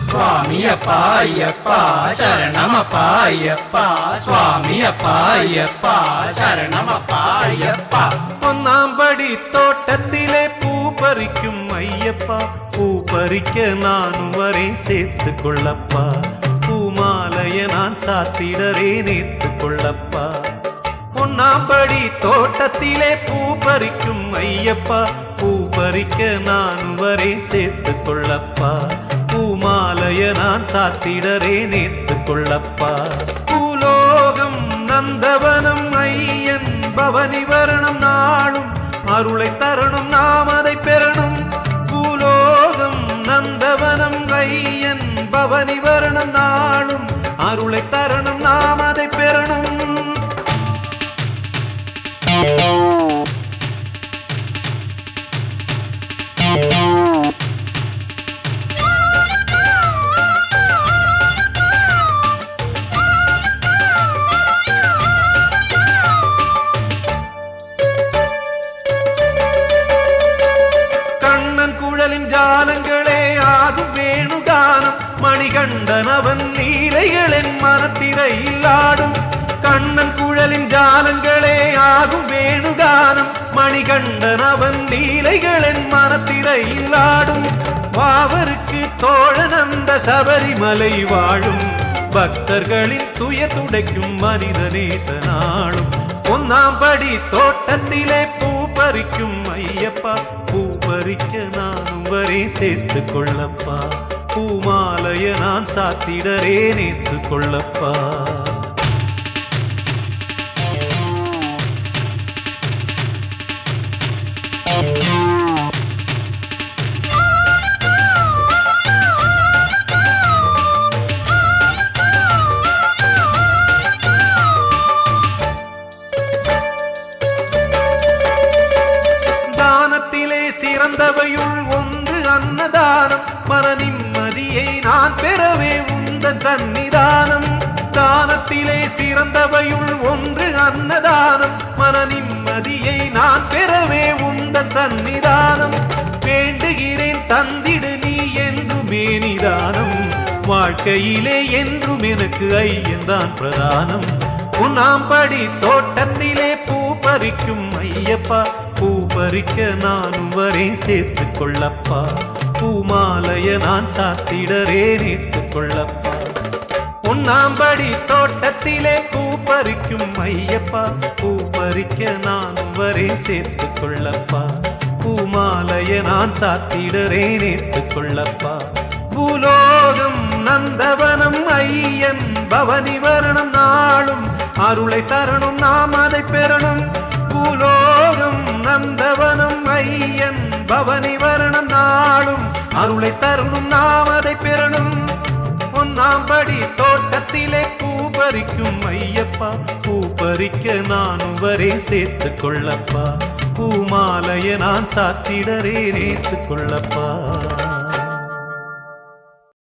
சுவாமியப்பா ஐயப்பா சரணமப்பா ஐயப்பா சுவாமியப்பா ஐயப்பா சரணமப்பா ஐயப்பா. ஒன்னாம்படி தோட்டத்திலே பூ பறிக்கும் ஐயப்பா, பூ பறிக்க நானும் வரேன் சேர்த்து கொள்ளப்பா, பூமாலைய நான் சாத்திடரே நேத்து கொள்ளப்பா. ஒன்னாம்படி தோட்டத்திலே பூ பறிக்கும் ஐயப்பா, பூ பறிக்க நானும் வரேன் சேர்த்து கொள்ளப்பா, பூமாலைய நான் சாத்திடரே நேத்து கொள்ளப்பா. பூலோகம் நந்தவனம் ஐயன் பவனி வரணம் நாளும் அருளை தரணும் நாம் அதை பெறணும். பூலோகம் நந்தவனம் ஐயன் பவனி வரணம் நாளும் அருளை தரணும் நாம் அதை பெறணும். ஜாலங்களே ஆகும் வேணுகானம் மணிகண்டனவன் லீலைகளின் மனத்திரையில் ஆடும். கண்ணன் குழலின் ஜாலங்களே ஆகும் வேணுகானம் மணிகண்டனவன் லீலைகளின் மனத்திரையில் ஆடும். வாவருக்கு தோழன் அந்த சபரிமலை வாழும் பக்தர்களின் துயர் துடைக்கும் மனிதநேச நாளும். ஒன்னாம்படி தோட்டத்திலே பூ பறிக்கும் ஐயப்பா, பூ பறிக்க நானும் வரே சேர்த்து கொள்ளப்பா, பூமாலைய நான் சாத்திடரே நேத்து கொள்ளப்பா. சிறந்தவையுள் ஒன்று அன்னதானம், மன நிம்மதியை நான் பெறவே உந்தன் சந்நிதானம். தானத்திலே சிறந்தவையுள் ஒன்று அன்னதானம், மன நிம்மதியை நான் பெறவே உந்தன் சந்நிதானம். வேண்டுகிறேன் தந்திடு நீ என்றுமே நிதானம், வாழ்க்கையிலே என்றும் எனக்கு ஐயன்தான் பிரதானம். உன்னாம்படி தோட்டத்திலே பூ பறிக்கும் ஐயப்பா, பூ பறிக்க நானும் வரேன் சேர்த்து கொள்ளப்பா, பூமாலைய நான் சாத்திடரே நேத்து கொள்ளப்பா. உன்னாம்படி தோட்டத்திலே பூ பறிக்கும் ஐயப்பா, பூ பறிக்க நானும் வரேன் சேர்த்து கொள்ளப்பா, பூமாலைய நான் சாத்திடரே நேத்து கொள்ளப்பா. பூலோகம் நந்தவனம் ஐயன் பவனி வரணம் நாளும் அருளை தரணும் நாம் அதை பெறணும். பூலோகம் நந்தவனம் ஐயன் பவனி வரணம் நாளும் அருளை தரணும் நாம் அதை பெறணும். ஒன்னாம்படி தோட்டத்திலே பூ பறிக்கும் ஐயப்பா, பூ பறிக்க நானும் வரே சேர்த்து கொள்ளப்பா, பூமாலைய நான் சாத்திடரே நேத்து கொள்ளப்பா.